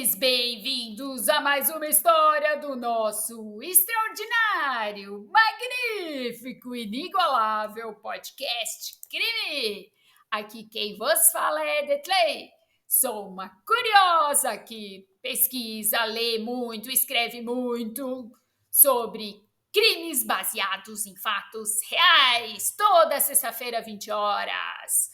senhores, bem-vindos a mais uma história do nosso extraordinário, magnífico, inigualável podcast Crime. Aqui quem vos fala é Detley. Sou uma curiosa que pesquisa, lê muito, escreve muito sobre crimes baseados em fatos reais, toda sexta-feira, 20 horas.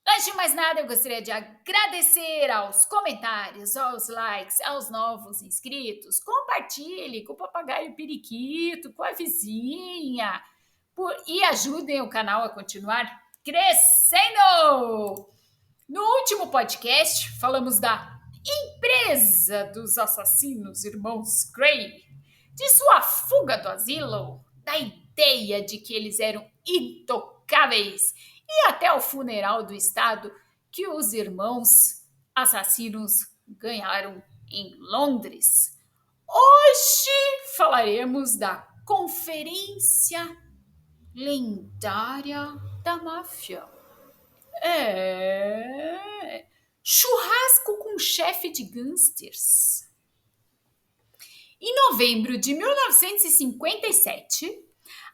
Antes de mais nada, eu gostaria de agradecer aos comentários, aos likes, aos novos inscritos. Compartilhe com o papagaio periquito, com a vizinha, e ajudem o canal a continuar crescendo! No último podcast, falamos da empresa dos assassinos irmãos Gray, de sua fuga do asilo, da ideia de que eles eram intocáveis e até o funeral do Estado que os irmãos assassinos ganharam em Londres. Hoje falaremos da Conferência Lendária da Máfia. Churrasco com chefe de gangsters. Em novembro de 1957,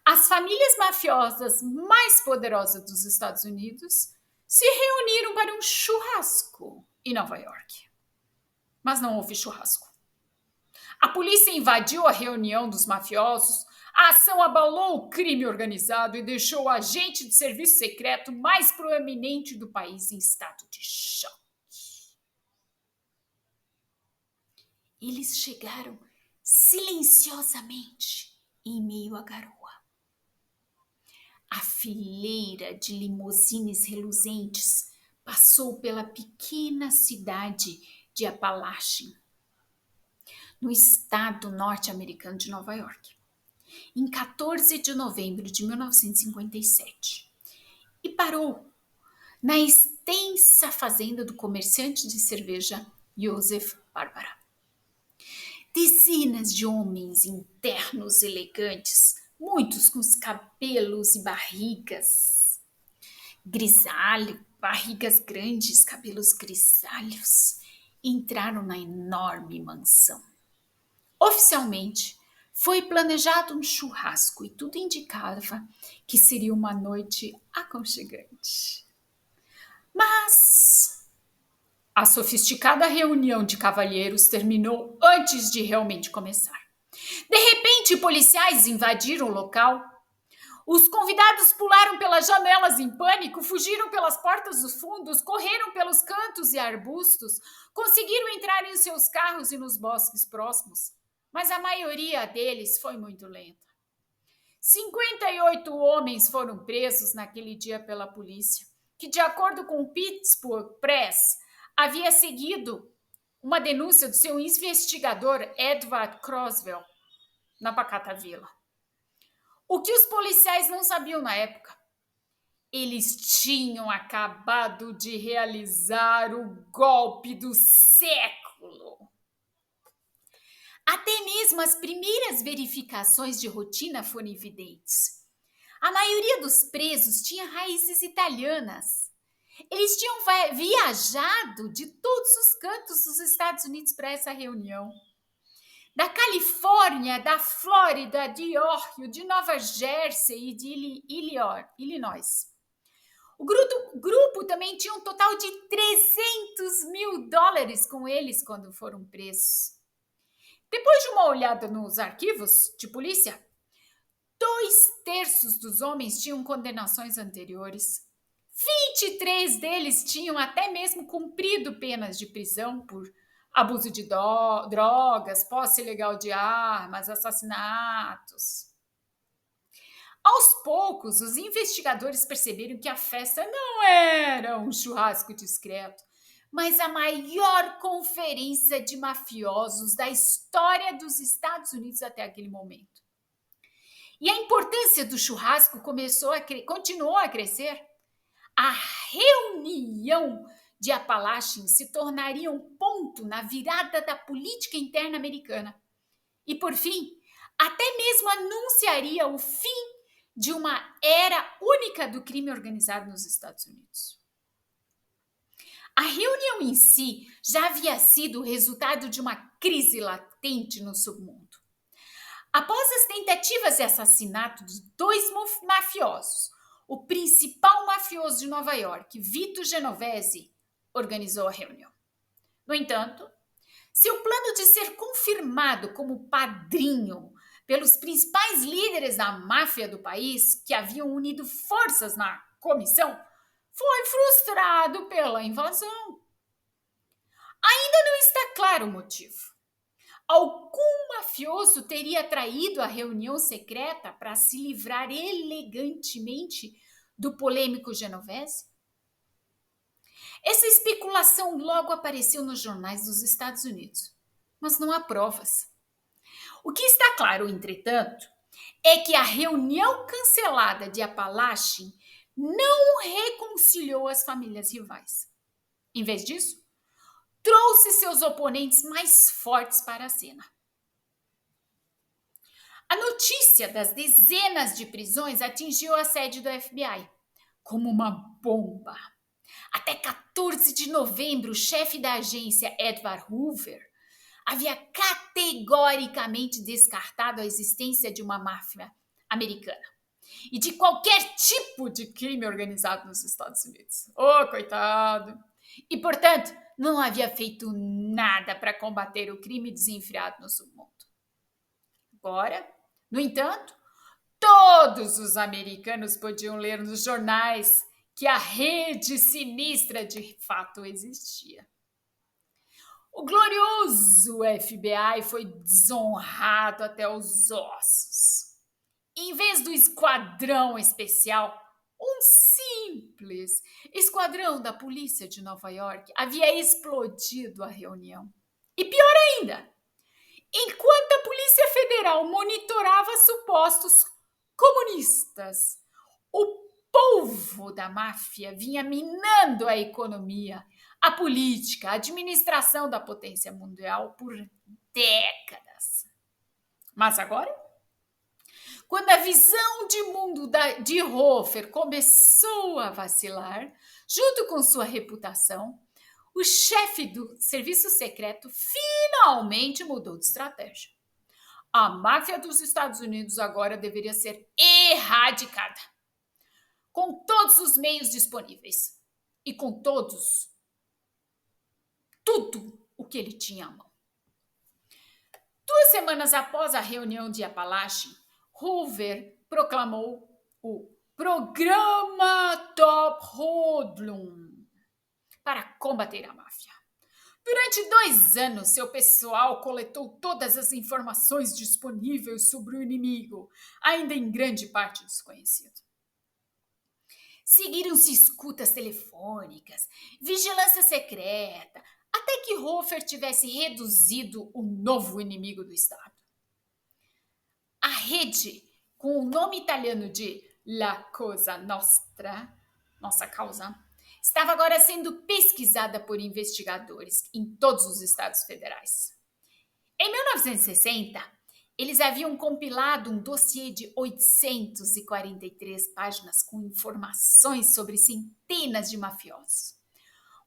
as famílias mafiosas mais poderosas dos Estados Unidos se reuniram para um churrasco em Nova York. Mas não houve churrasco. A polícia invadiu a reunião dos mafiosos, a ação abalou o crime organizado e deixou o agente de serviço secreto mais proeminente do país em estado de choque. Eles chegaram silenciosamente em meio à garoa. A fileira de limusines reluzentes passou pela pequena cidade de Apalachim, no estado norte-americano de Nova York, em 14 de novembro de 1957, e parou na extensa fazenda do comerciante de cerveja Joseph Barbara. Dezenas de homens em ternos elegantes, muitos com os cabelos e barrigas barrigas grandes, cabelos grisalhos, entraram na enorme mansão. Oficialmente, foi planejado um churrasco e tudo indicava que seria uma noite aconchegante. Mas a sofisticada reunião de cavalheiros terminou antes de realmente começar. De repente, policiais invadiram o local. Os convidados pularam pelas janelas em pânico, fugiram pelas portas dos fundos, correram pelos cantos e arbustos, conseguiram entrar em seus carros e nos bosques próximos, mas a maioria deles foi muito lenta. 58 homens foram presos naquele dia pela polícia, que, de acordo com o Pittsburgh Press, havia seguido uma denúncia do seu investigador Edward Croswell na pacata vila. O que os policiais não sabiam na época? Eles tinham acabado de realizar o golpe do século. Até mesmo as primeiras verificações de rotina foram evidentes. A maioria dos presos tinha raízes italianas. Eles tinham viajado de todos os cantos dos Estados Unidos para essa reunião. Da Califórnia, da Flórida, de Ohio, de Nova Jersey e de Illinois. O grupo também tinha um total de $300 mil com eles quando foram presos. Depois de uma olhada nos arquivos de polícia, 2/3 dos homens tinham condenações anteriores. 23 deles tinham até mesmo cumprido penas de prisão por abuso de drogas, posse ilegal de armas, assassinatos. Aos poucos, os investigadores perceberam que a festa não era um churrasco discreto, mas a maior conferência de mafiosos da história dos Estados Unidos até aquele momento. E a importância do churrasco continuou a crescer. A reunião de Apalachim se tornaria um ponto na virada da política interna americana. E, por fim, até mesmo anunciaria o fim de uma era única do crime organizado nos Estados Unidos. A reunião em si já havia sido o resultado de uma crise latente no submundo. Após as tentativas de assassinato dos dois mafiosos, o principal mafioso de Nova York, Vito Genovese, organizou a reunião. No entanto, seu plano de ser confirmado como padrinho pelos principais líderes da máfia do país, que haviam unido forças na comissão, foi frustrado pela invasão. Ainda não está claro o motivo. Algum mafioso teria traído a reunião secreta para se livrar elegantemente do polêmico Genovese? Essa especulação logo apareceu nos jornais dos Estados Unidos, mas não há provas. O que está claro, entretanto, é que a reunião cancelada de Apalachin não reconciliou as famílias rivais. Em vez disso, trouxe seus oponentes mais fortes para a cena. A notícia das dezenas de prisões atingiu a sede do FBI como uma bomba. Até 14 de novembro, o chefe da agência, Edward Hoover, havia categoricamente descartado a existência de uma máfia americana e de qualquer tipo de crime organizado nos Estados Unidos. Oh, coitado! E, portanto, não havia feito nada para combater o crime desenfreado no submundo. Agora, no entanto, todos os americanos podiam ler nos jornais que a rede sinistra de fato existia. O glorioso FBI foi desonrado até os ossos. Em vez do esquadrão especial, um simples esquadrão da polícia de Nova York havia explodido a reunião. E pior ainda, enquanto a Polícia Federal monitorava supostos comunistas, o povo da máfia vinha minando a economia, a política, a administração da potência mundial por décadas. Mas agora, quando a visão de mundo de Hofer começou a vacilar, junto com sua reputação, o chefe do serviço secreto finalmente mudou de estratégia. A máfia dos Estados Unidos agora deveria ser erradicada, com todos os meios disponíveis e com tudo o que ele tinha à mão. 2 semanas após a reunião de Apalachin, Hoover proclamou o Programa Top Hoodlum para combater a máfia. Durante 2 anos, seu pessoal coletou todas as informações disponíveis sobre o inimigo, ainda em grande parte desconhecido. Seguiram-se escutas telefônicas, vigilância secreta, até que Hofer tivesse reduzido o novo inimigo do Estado. A rede, com o nome italiano de La Cosa Nostra, nossa causa, estava agora sendo pesquisada por investigadores em todos os estados federais. Em 1960, eles haviam compilado um dossiê de 843 páginas com informações sobre centenas de mafiosos.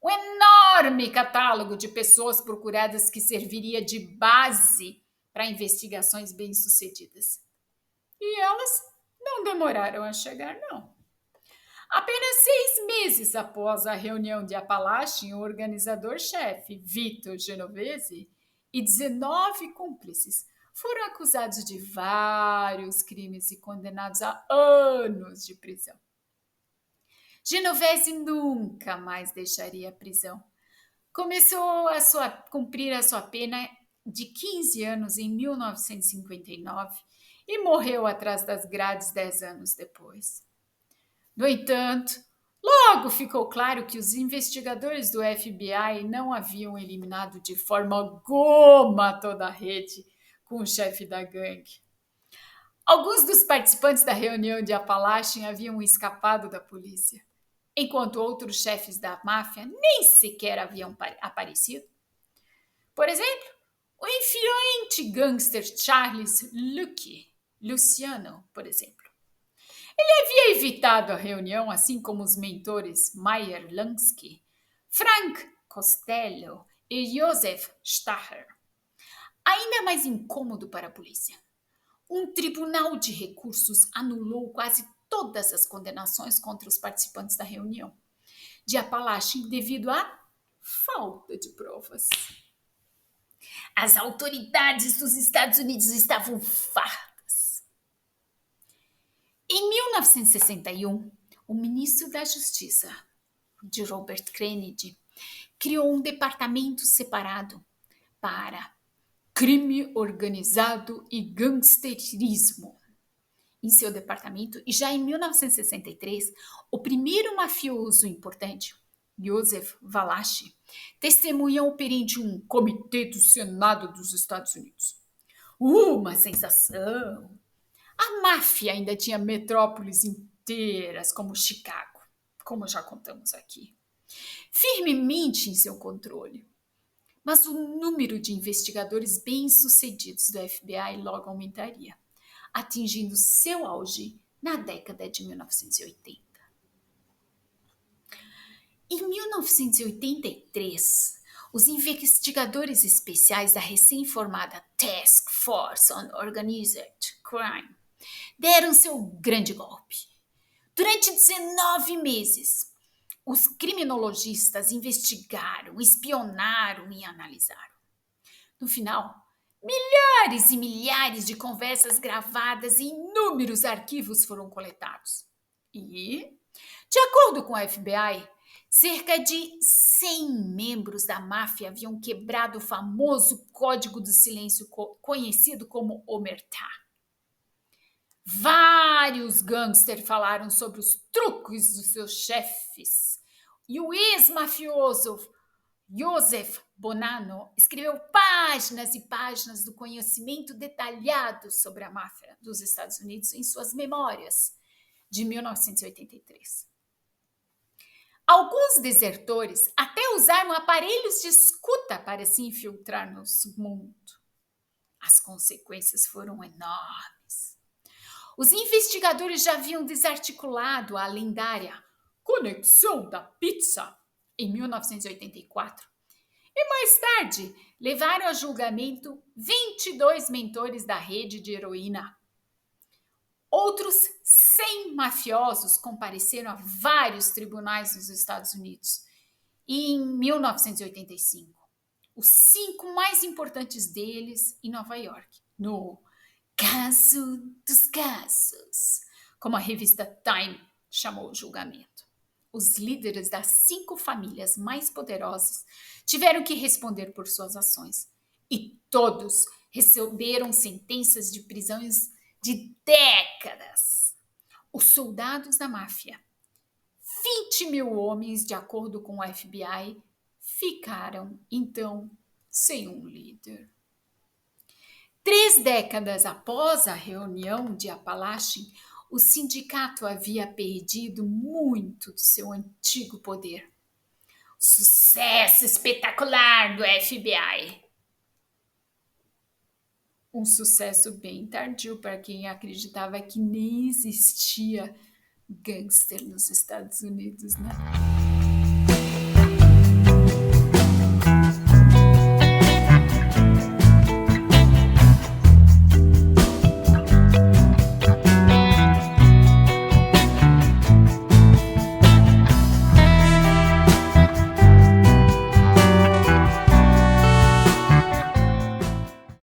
Um enorme catálogo de pessoas procuradas que serviria de base para investigações bem-sucedidas. E elas não demoraram a chegar, não. Apenas 6 meses após a reunião de Apalachin, o organizador-chefe, Vito Genovese, e 19 cúmplices foram acusados de vários crimes e condenados a anos de prisão. Genovese nunca mais deixaria a prisão. Começou a cumprir a sua pena de 15 anos em 1959 e morreu atrás das grades 10 anos depois. No entanto, logo ficou claro que os investigadores do FBI não haviam eliminado de forma alguma toda a rede com o chefe da gangue. Alguns dos participantes da reunião de Apalachin haviam escapado da polícia, enquanto outros chefes da máfia nem sequer haviam aparecido. Por exemplo, o influente gangster Charles Luciano, por exemplo. Ele havia evitado a reunião, assim como os mentores Meyer Lansky, Frank Costello e Joseph Stacher. Ainda mais incômodo para a polícia. Um tribunal de recursos anulou quase todas as condenações contra os participantes da reunião de Apalachim devido à falta de provas. As autoridades dos Estados Unidos estavam fartas. Em 1961, o ministro da Justiça, de Robert Kennedy, criou um departamento separado para crime organizado e gangsterismo em seu departamento, e já em 1963, o primeiro mafioso importante, Joseph Valachi, testemunhou perante um comitê do Senado dos Estados Unidos. Uma sensação! A máfia ainda tinha metrópoles inteiras como Chicago, como já contamos aqui, firmemente em seu controle. Mas o número de investigadores bem-sucedidos do FBI logo aumentaria, atingindo seu auge na década de 1980. Em 1983, os investigadores especiais da recém-formada Task Force on Organized Crime deram seu grande golpe. Durante 19 meses, os criminologistas investigaram, espionaram e analisaram. No final, milhares e milhares de conversas gravadas e inúmeros arquivos foram coletados. E, de acordo com a FBI, cerca de 100 membros da máfia haviam quebrado o famoso código do silêncio conhecido como Omertá. Vários gangsters falaram sobre os truques dos seus chefes. E o ex-mafioso Joseph Bonanno escreveu páginas e páginas do conhecimento detalhado sobre a máfia dos Estados Unidos em suas memórias de 1983. Alguns desertores até usaram aparelhos de escuta para se infiltrar no submundo. As consequências foram enormes. Os investigadores já haviam desarticulado a lendária Conexão da Pizza em 1984 e mais tarde levaram a julgamento 22 mentores da rede de heroína. Outros 100 mafiosos compareceram a vários tribunais dos Estados Unidos. E em 1985, os 5 mais importantes deles em Nova York, no Caso dos Casos, como a revista Time chamou o julgamento. Os líderes das 5 famílias mais poderosas tiveram que responder por suas ações. E todos receberam sentenças de prisões de décadas. Os soldados da máfia, 20 mil homens, de acordo com o FBI, ficaram, então, sem um líder. 3 décadas após a reunião de Apalachim, o sindicato havia perdido muito do seu antigo poder. Sucesso espetacular do FBI! Um sucesso bem tardio para quem acreditava que nem existia gangster nos Estados Unidos, né?